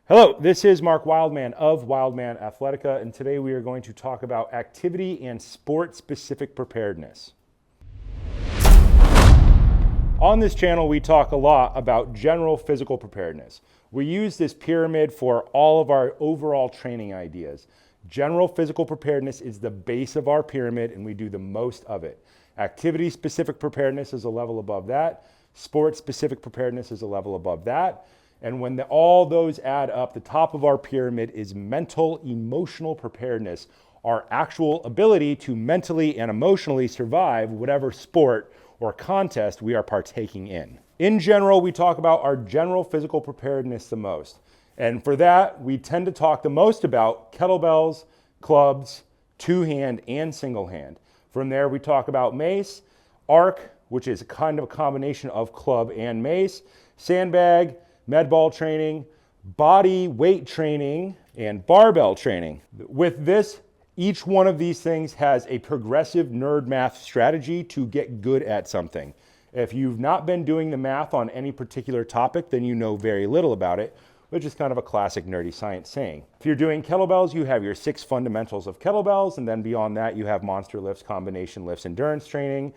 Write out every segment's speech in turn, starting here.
Hello, this is Mark Wildman of Wildman Athletica, and today we are going to talk about activity and sport-specific preparedness. On this channel, we talk a lot about general physical preparedness. We use this pyramid for all of our overall training ideas. General physical preparedness is the base of our pyramid, and we do the most of it. Activity-specific preparedness is a level above that. Sport-specific preparedness is a level above that. And when all those add up, the top of our pyramid is mental, emotional preparedness, our actual ability to mentally and emotionally survive whatever sport or contest we are partaking in. In general, we talk about our general physical preparedness the most. And for that, we tend to talk the most about kettlebells, clubs, two-hand and single-hand. From there, we talk about mace, arc, which is kind of a combination of club and mace, sandbag, med ball training, body weight training, and barbell training. With this, each one of these things has a progressive nerd math strategy to get good at something. If you've not been doing the math on any particular topic, then you know very little about it, which is kind of a classic nerdy science saying. If you're doing kettlebells, you have your 6 fundamentals of kettlebells, and then beyond that, you have monster lifts, combination lifts, endurance training.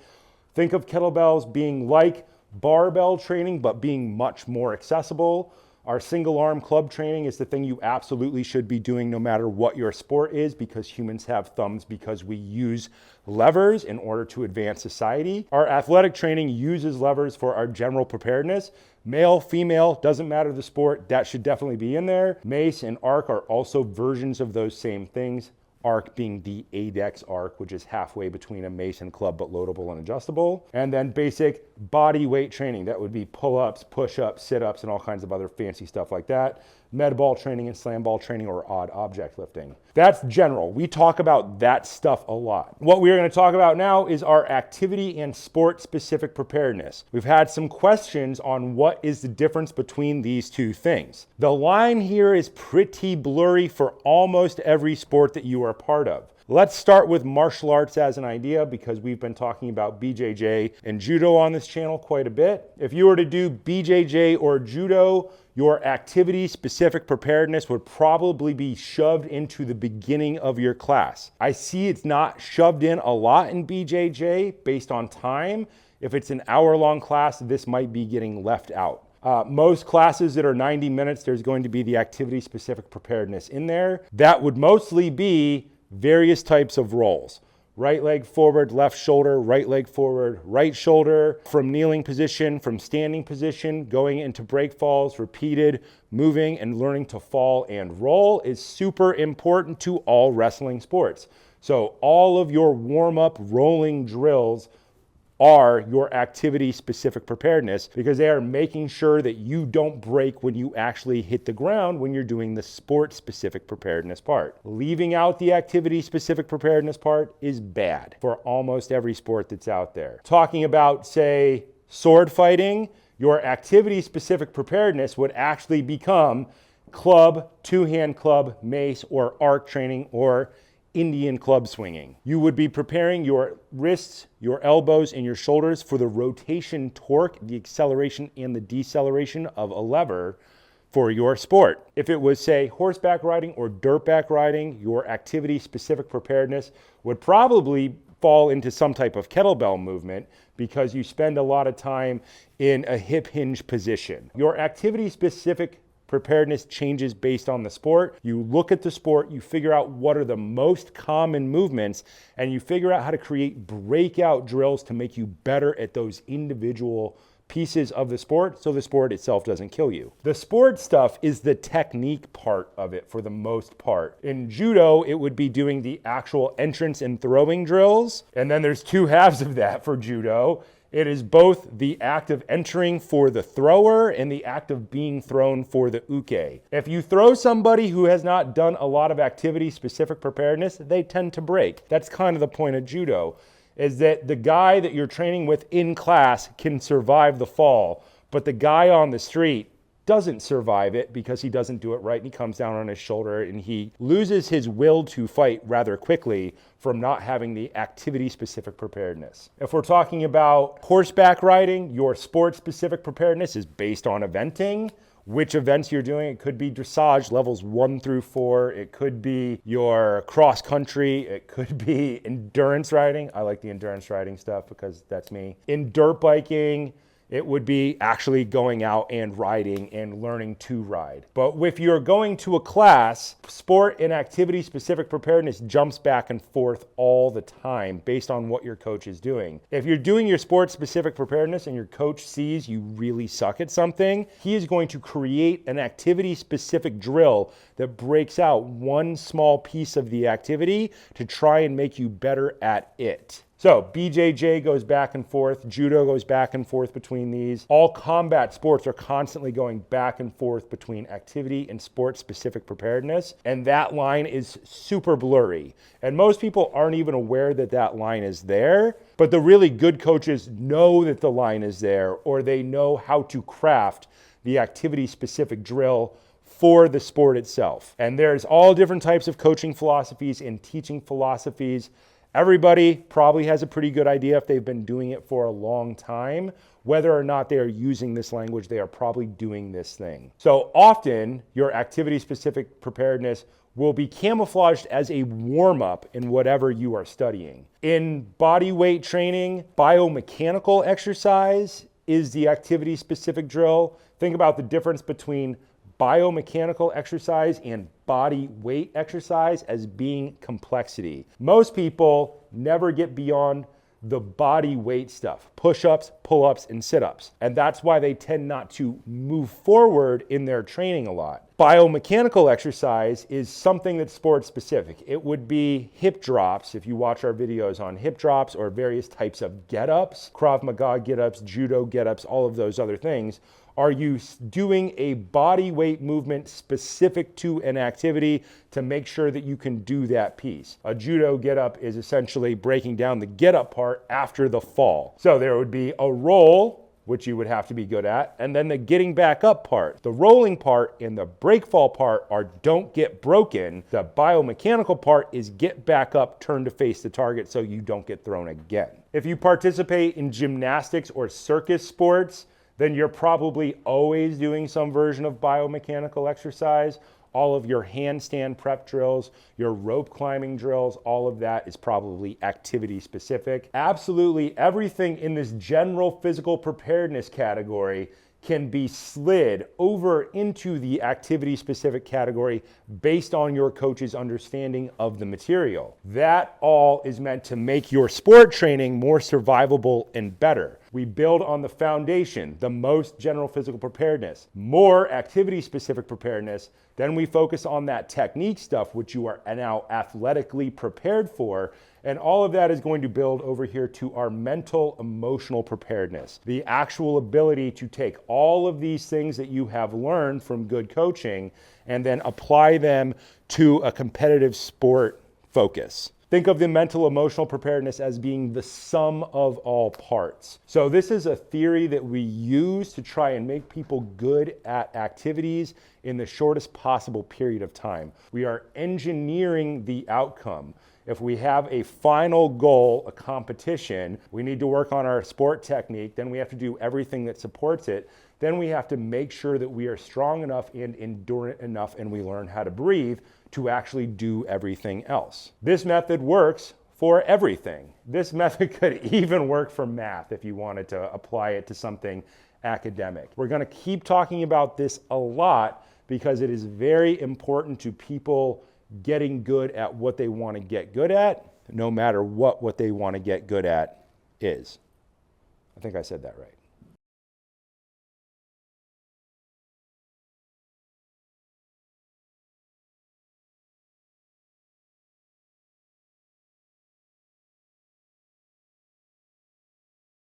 Think of kettlebells being like barbell training, but being much more accessible. Our single arm club training is the thing you absolutely should be doing no matter what your sport is, because humans have thumbs because we use levers in order to advance society. Our athletic training uses levers for our general preparedness. Male, female, doesn't matter the sport, that should definitely be in there. Mace and arc are also versions of those same things. Arc being the ADEX arc, which is halfway between a mace and club, but loadable and adjustable. And then basic body weight training. That would be pull-ups, push-ups, sit-ups, and all kinds of other fancy stuff like that. Med ball training and slam ball training, or odd object lifting. That's general. We talk about that stuff a lot. What we are going to talk about now is our activity and sport-specific preparedness. We've had some questions on what is the difference between these two things. The line here is pretty blurry for almost every sport that you are a part of. Let's start with martial arts as an idea, because we've been talking about BJJ and Judo on this channel quite a bit. If you were to do BJJ or Judo, your activity-specific preparedness would probably be shoved into the beginning of your class. I see it's not shoved in a lot in BJJ based on time. If it's an hour-long class, this might be getting left out. Most classes that are 90 minutes, there's going to be the activity-specific preparedness in there. That would mostly be various types of rolls. Right leg forward, left shoulder, right leg forward, right shoulder, from kneeling position, from standing position, going into break falls, repeated, moving and learning to fall and roll is super important to all wrestling sports. So all of your warm-up rolling drills are your activity-specific preparedness, because they are making sure that you don't break when you actually hit the ground when you're doing the sport-specific preparedness part. Leaving out the activity-specific preparedness part is bad for almost every sport that's out there. Talking about, say, sword fighting, your activity-specific preparedness would actually become club, two-hand club, mace, or arc training, or Indian club swinging. You would be preparing your wrists, your elbows, and your shoulders for the rotation torque, the acceleration and the deceleration of a lever for your sport. If it was, say, horseback riding or dirtback riding, your activity-specific preparedness would probably fall into some type of kettlebell movement, because you spend a lot of time in a hip hinge position. Your activity-specific preparedness changes based on the sport. You look at the sport, you figure out what are the most common movements, and you figure out how to create breakout drills to make you better at those individual pieces of the sport, so the sport itself doesn't kill you. The sport stuff is the technique part of it for the most part. In Judo, it would be doing the actual entrance and throwing drills, and then there's two halves of that for Judo. It is both the act of entering for the thrower and the act of being thrown for the uke. If you throw somebody who has not done a lot of activity-specific preparedness, they tend to break. That's kind of the point of Judo, is that the guy that you're training with in class can survive the fall, but the guy on the street doesn't survive it because he doesn't do it right, and he comes down on his shoulder and he loses his will to fight rather quickly from not having the activity-specific preparedness. If we're talking about horseback riding, your sport-specific preparedness is based on eventing, which events you're doing. It could be dressage levels 1 through 4. It could be your cross country. It could be endurance riding. I like the endurance riding stuff because that's me. In dirt biking, it would be actually going out and riding and learning to ride. But if you're going to a class, sport and activity specific preparedness jumps back and forth all the time based on what your coach is doing. If you're doing your sport specific preparedness and your coach sees you really suck at something, he is going to create an activity specific drill that breaks out one small piece of the activity to try and make you better at it. So BJJ goes back and forth, Judo goes back and forth between these. All combat sports are constantly going back and forth between activity and sport-specific preparedness, and that line is super blurry. And most people aren't even aware that that line is there, but the really good coaches know that the line is there, or they know how to craft the activity-specific drill for the sport itself. And there's all different types of coaching philosophies and teaching philosophies. Everybody probably has a pretty good idea if they've been doing it for a long time. Whether or not they are using this language, they are probably doing this thing. So often, your activity-specific preparedness will be camouflaged as a warm-up in whatever you are studying. In body weight training, biomechanical exercise is the activity-specific drill. Think about the difference between biomechanical exercise and body weight exercise as being complexity. Most people never get beyond the body weight stuff, push-ups, pull-ups, and sit-ups. And that's why they tend not to move forward in their training a lot. Biomechanical exercise is something that's sport specific. It would be hip drops, if you watch our videos on hip drops, or various types of get-ups, Krav Maga get-ups, Judo get-ups, all of those other things. Are you doing a body weight movement specific to an activity to make sure that you can do that piece? A Judo get-up is essentially breaking down the get-up part after the fall. So there would be a roll, which you would have to be good at, and then the getting back up part. The rolling part and the break fall part are don't get broken. The biomechanical part is get back up, turn to face the target so you don't get thrown again. If you participate in gymnastics or circus sports, then you're probably always doing some version of biomechanical exercise. All of your handstand prep drills, your rope climbing drills, all of that is probably activity specific. Absolutely everything in this general physical preparedness category can be slid over into the activity specific category based on your coach's understanding of the material. That all is meant to make your sport training more survivable and better. We build on the foundation, the most general physical preparedness, more activity specific preparedness. Then we focus on that technique stuff, which you are now athletically prepared for. And all of that is going to build over here to our mental, emotional preparedness. The actual ability to take all of these things that you have learned from good coaching and then apply them to a competitive sport focus. Think of the mental, emotional preparedness as being the sum of all parts. So this is a theory that we use to try and make people good at activities in the shortest possible period of time. We are engineering the outcome. If we have a final goal, a competition, we need to work on our sport technique, then we have to do everything that supports it. Then we have to make sure that we are strong enough and endurant enough and we learn how to breathe to actually do everything else. This method works for everything. This method could even work for math if you wanted to apply it to something academic. We're going to keep talking about this a lot because it is very important to people getting good at what they want to get good at, no matter what they want to get good at is. I think I said that right.